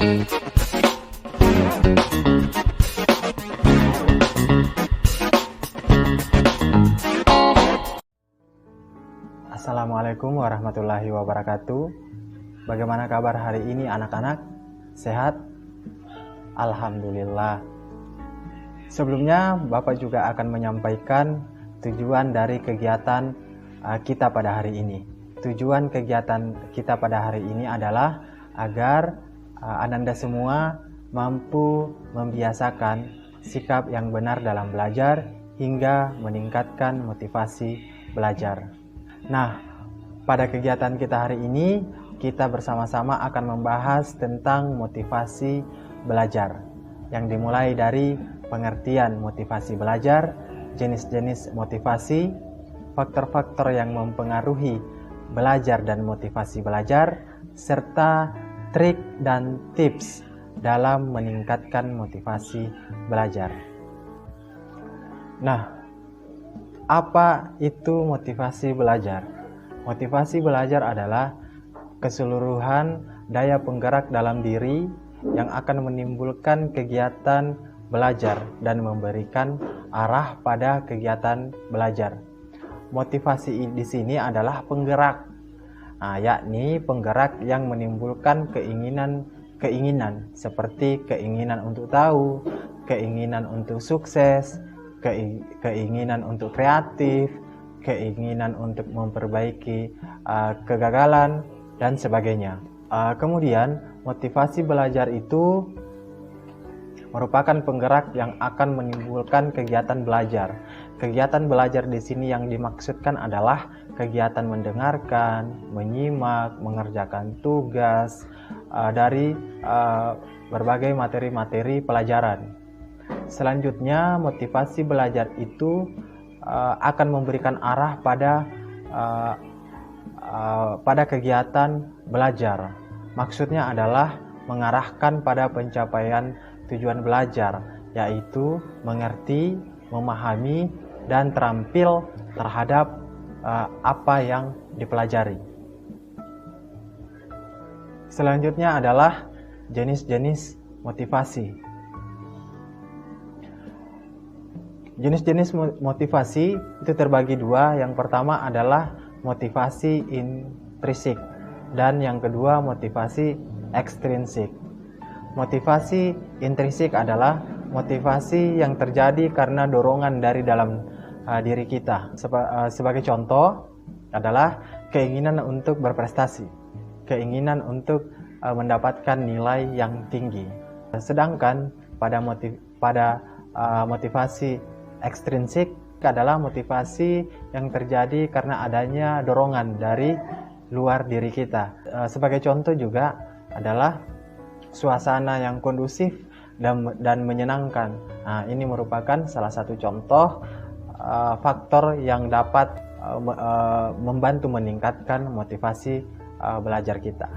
Assalamualaikum warahmatullahi wabarakatuh. Bagaimana kabar hari ini anak-anak? Sehat? Alhamdulillah. Sebelumnya Bapak juga akan menyampaikan tujuan dari kegiatan kita pada hari ini. Tujuan kegiatan kita pada hari ini adalah agar Ananda semua mampu membiasakan sikap yang benar dalam belajar hingga meningkatkan motivasi belajar. Nah, pada kegiatan kita hari ini, kita bersama-sama akan membahas tentang motivasi belajar, yang dimulai dari pengertian motivasi belajar, jenis-jenis motivasi, faktor-faktor yang mempengaruhi belajar dan motivasi belajar, serta trik dan tips dalam meningkatkan motivasi belajar. Nah, apa itu motivasi belajar? Motivasi belajar adalah keseluruhan daya penggerak dalam diri yang akan menimbulkan kegiatan belajar dan memberikan arah pada kegiatan belajar. Motivasi di sini adalah penggerak, yakni penggerak yang menimbulkan keinginan seperti keinginan untuk tahu, keinginan untuk sukses, keinginan untuk kreatif, keinginan untuk memperbaiki kegagalan, dan sebagainya. Kemudian, motivasi belajar itu merupakan penggerak yang akan menimbulkan kegiatan belajar. Kegiatan belajar di sini yang dimaksudkan adalah kegiatan mendengarkan, menyimak, mengerjakan tugas dari berbagai materi-materi pelajaran. Selanjutnya, motivasi belajar itu akan memberikan arah pada kegiatan belajar. Maksudnya adalah mengarahkan pada pencapaian tujuan belajar, yaitu mengerti, memahami, dan terampil terhadap apa yang dipelajari. Selanjutnya adalah jenis-jenis motivasi. Jenis-jenis motivasi itu terbagi dua. Yang pertama adalah motivasi intrinsik dan yang kedua motivasi ekstrinsik. Motivasi intrinsik adalah motivasi yang terjadi karena dorongan dari dalam diri kita. Sebagai contoh adalah keinginan untuk berprestasi, keinginan untuk mendapatkan nilai yang tinggi. Sedangkan pada motivasi ekstrinsik adalah motivasi yang terjadi karena adanya dorongan dari luar diri kita. Sebagai contoh juga adalah suasana yang kondusif dan menyenangkan. Nah, ini merupakan salah satu contoh faktor yang dapat membantu meningkatkan motivasi belajar kita.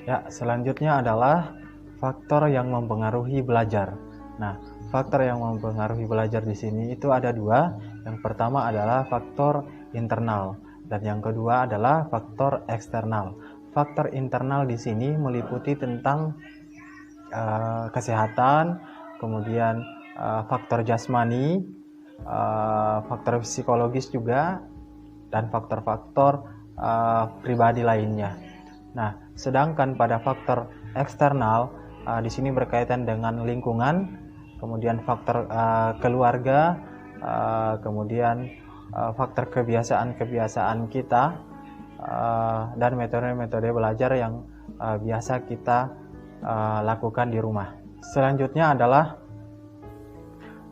Ya, selanjutnya adalah faktor yang mempengaruhi belajar. Nah, faktor yang mempengaruhi belajar di sini itu ada dua. Yang pertama adalah faktor internal dan yang kedua adalah faktor eksternal. Faktor internal di sini meliputi tentang kesehatan, kemudian faktor jasmani, faktor psikologis juga, dan faktor-faktor pribadi lainnya. Nah, sedangkan pada faktor eksternal di sini berkaitan dengan lingkungan, kemudian faktor keluarga, kemudian faktor kebiasaan-kebiasaan kita, dan metode-metode belajar yang biasa kita lakukan di rumah. Selanjutnya adalah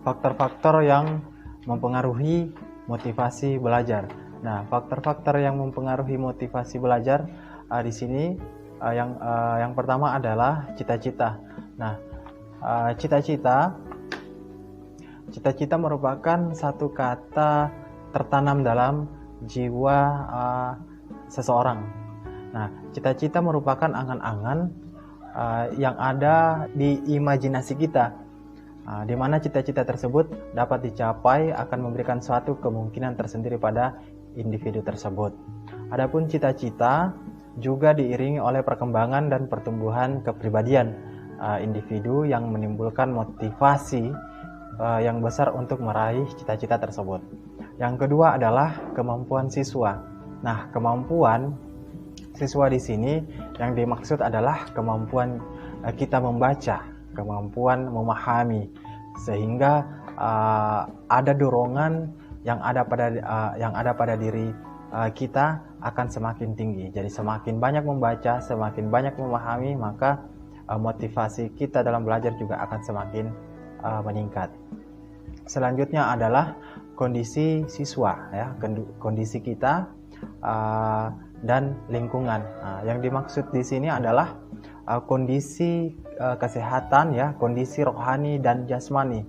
faktor-faktor yang mempengaruhi motivasi belajar. Nah, faktor-faktor yang mempengaruhi motivasi belajar di sini yang pertama adalah cita-cita. Nah, cita-cita merupakan satu kata tertanam dalam jiwa seseorang. Nah, cita-cita merupakan angan-angan yang ada di imajinasi kita, di mana cita-cita tersebut dapat dicapai akan memberikan suatu kemungkinan tersendiri pada individu tersebut. Adapun cita-cita juga diiringi oleh perkembangan dan pertumbuhan kepribadian individu yang menimbulkan motivasi yang besar untuk meraih cita-cita tersebut. Yang kedua adalah kemampuan siswa. Nah, kemampuan siswa di sini yang dimaksud adalah kemampuan kita membaca, kemampuan memahami, sehingga ada dorongan yang ada pada diri kita akan semakin tinggi. Jadi semakin banyak membaca, semakin banyak memahami, maka motivasi kita dalam belajar juga akan semakin meningkat. Selanjutnya adalah kondisi siswa, ya, kondisi kita dan lingkungan. Yang dimaksud di sini adalah kondisi kesehatan, ya, kondisi rohani dan jasmani.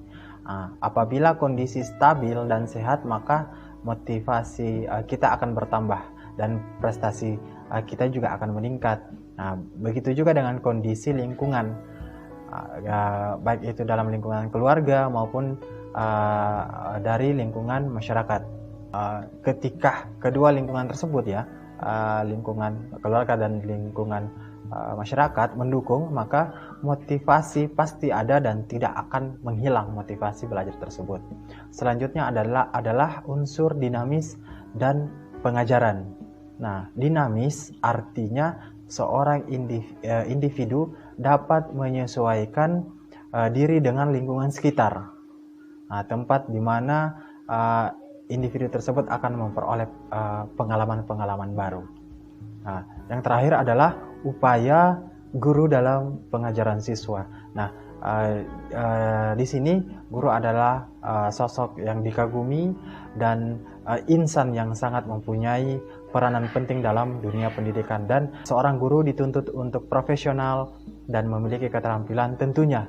Apabila kondisi stabil dan sehat, maka motivasi kita akan bertambah dan prestasi kita juga akan meningkat. Nah, begitu juga dengan kondisi lingkungan, baik itu dalam lingkungan keluarga maupun dari lingkungan masyarakat. Ketika kedua lingkungan tersebut, ya, lingkungan keluarga dan lingkungan masyarakat mendukung, maka motivasi pasti ada dan tidak akan menghilang motivasi belajar tersebut. Selanjutnya adalah unsur dinamis dan pengajaran. Nah, dinamis artinya seorang individu dapat menyesuaikan diri dengan lingkungan sekitar. Nah, tempat di mana individu tersebut akan memperoleh pengalaman-pengalaman baru. Nah, yang terakhir adalah upaya guru dalam pengajaran siswa. Nah, di sini guru adalah sosok yang dikagumi dan insan yang sangat mempunyai peranan penting dalam dunia pendidikan, dan seorang guru dituntut untuk profesional dan memiliki keterampilan tentunya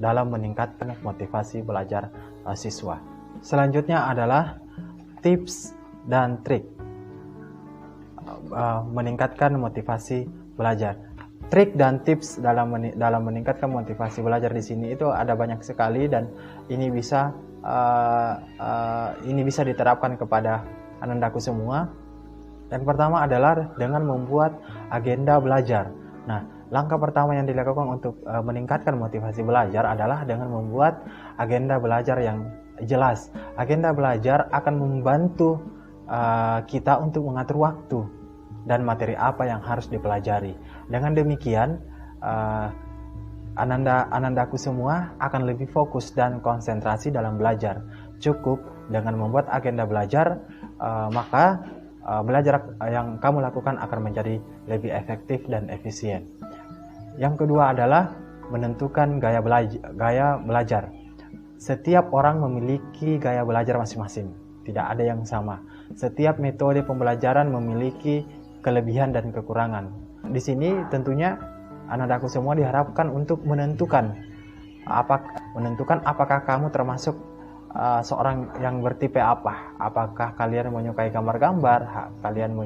dalam meningkatkan motivasi belajar siswa. Selanjutnya adalah tips dan trik meningkatkan motivasi belajar. Trik dan tips dalam meningkatkan motivasi belajar di sini itu ada banyak sekali, dan ini bisa diterapkan kepada anandaku semua. Yang pertama adalah dengan membuat agenda belajar. Nah, langkah pertama yang dilakukan untuk meningkatkan motivasi belajar adalah dengan membuat agenda belajar yang jelas. Agenda belajar akan membantu kita untuk mengatur waktu dan materi apa yang harus dipelajari. Dengan demikian, anandaku semua akan lebih fokus dan konsentrasi dalam belajar. Cukup dengan membuat agenda belajar, maka belajar yang kamu lakukan akan menjadi lebih efektif dan efisien. Yang kedua adalah menentukan gaya belajar. Setiap orang memiliki gaya belajar masing-masing, tidak ada yang sama. Setiap metode pembelajaran memiliki kelebihan dan kekurangan. Di sini tentunya anandaku semua diharapkan untuk menentukan apakah kamu termasuk seorang yang bertipe apa. Apakah kalian menyukai gambar-gambar, kalian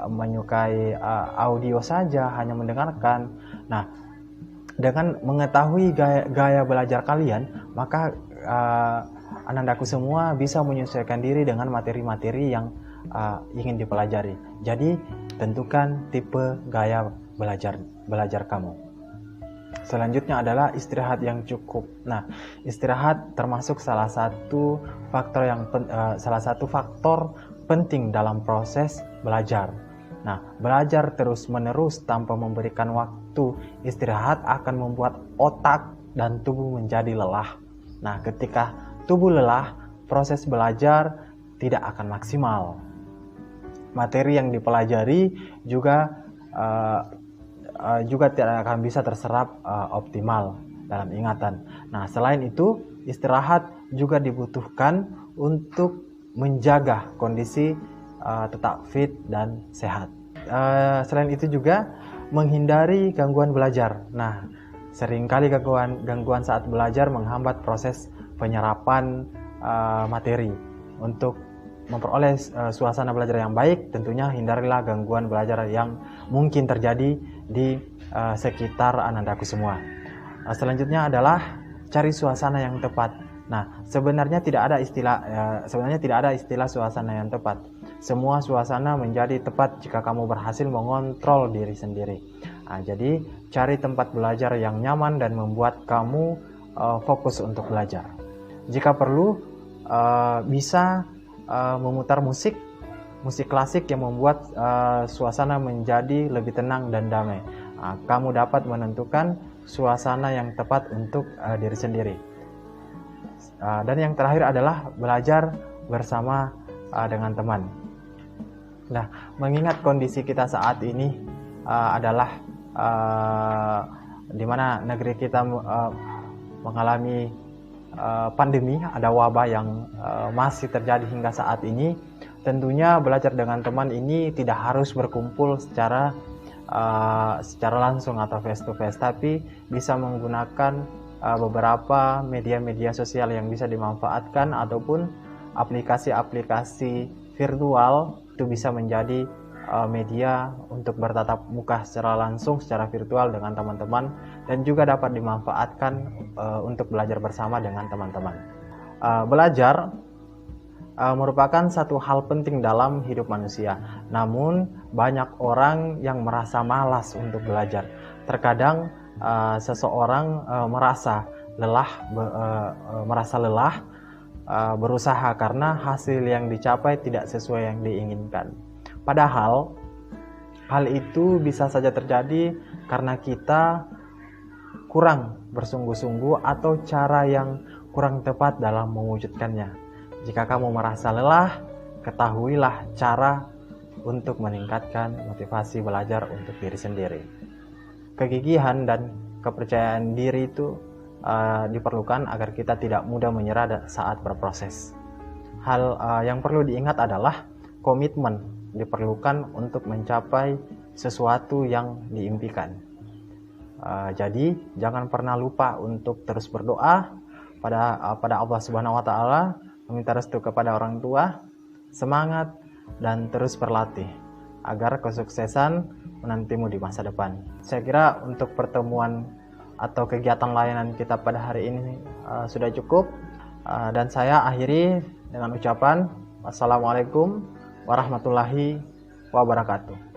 menyukai audio saja, hanya mendengarkan. Nah, dengan mengetahui gaya belajar kalian, maka anandaku semua bisa menyesuaikan diri dengan materi-materi yang ingin dipelajari. Jadi tentukan tipe gaya belajar kamu. Selanjutnya adalah istirahat yang cukup. Nah, istirahat termasuk salah satu faktor penting dalam proses belajar. Nah, belajar terus-menerus tanpa memberikan waktu istirahat akan membuat otak dan tubuh menjadi lelah. Nah, ketika tubuh lelah, proses belajar tidak akan maksimal. Materi yang dipelajari juga tidak akan bisa terserap optimal dalam ingatan. Nah, selain itu, istirahat juga dibutuhkan untuk menjaga kondisi tetap fit dan sehat. Selain itu juga menghindari gangguan belajar. Nah, seringkali gangguan saat belajar menghambat proses penyerapan materi. Untuk memperoleh suasana belajar yang baik, tentunya hindarilah gangguan belajar yang mungkin terjadi di sekitar anandaku semua. Selanjutnya adalah cari suasana yang tepat. Nah, sebenarnya tidak ada istilah suasana yang tepat. semua suasana menjadi tepat jika kamu berhasil mengontrol diri sendiri. Jadi cari tempat belajar yang nyaman dan membuat kamu fokus untuk belajar. Jika perlu, bisa memutar musik klasik yang membuat suasana menjadi lebih tenang dan damai. Kamu dapat menentukan suasana yang tepat untuk diri sendiri. Dan yang terakhir adalah belajar bersama dengan teman. Nah, mengingat kondisi kita saat ini adalah di mana negeri kita mengalami pandemi, ada wabah yang masih terjadi hingga saat ini. Tentunya belajar dengan teman ini tidak harus berkumpul secara langsung atau face to face, tapi bisa menggunakan beberapa media-media sosial yang bisa dimanfaatkan ataupun aplikasi-aplikasi virtual itu bisa menjadi media untuk bertatap muka secara langsung, secara virtual dengan teman-teman, dan juga dapat dimanfaatkan untuk belajar bersama dengan teman-teman. Belajar merupakan satu hal penting dalam hidup manusia. Namun banyak orang yang merasa malas untuk belajar. Terkadang seseorang merasa lelah berusaha karena hasil yang dicapai tidak sesuai yang diinginkan. Padahal hal itu bisa saja terjadi karena kita kurang bersungguh-sungguh atau cara yang kurang tepat dalam mewujudkannya. Jika kamu merasa lelah, ketahuilah cara untuk meningkatkan motivasi belajar untuk diri sendiri. Kegigihan dan kepercayaan diri itu diperlukan agar kita tidak mudah menyerah saat berproses. Hal yang perlu diingat adalah komitmen diperlukan untuk mencapai sesuatu yang diimpikan. Jadi jangan pernah lupa untuk terus berdoa pada Allah Subhanahu wa taala, meminta restu kepada orang tua, semangat dan terus berlatih agar kesuksesan menantimu di masa depan. Saya kira untuk pertemuan atau kegiatan layanan kita pada hari ini sudah cukup, dan saya akhiri dengan ucapan wassalamualaikum warahmatullahi wabarakatuh.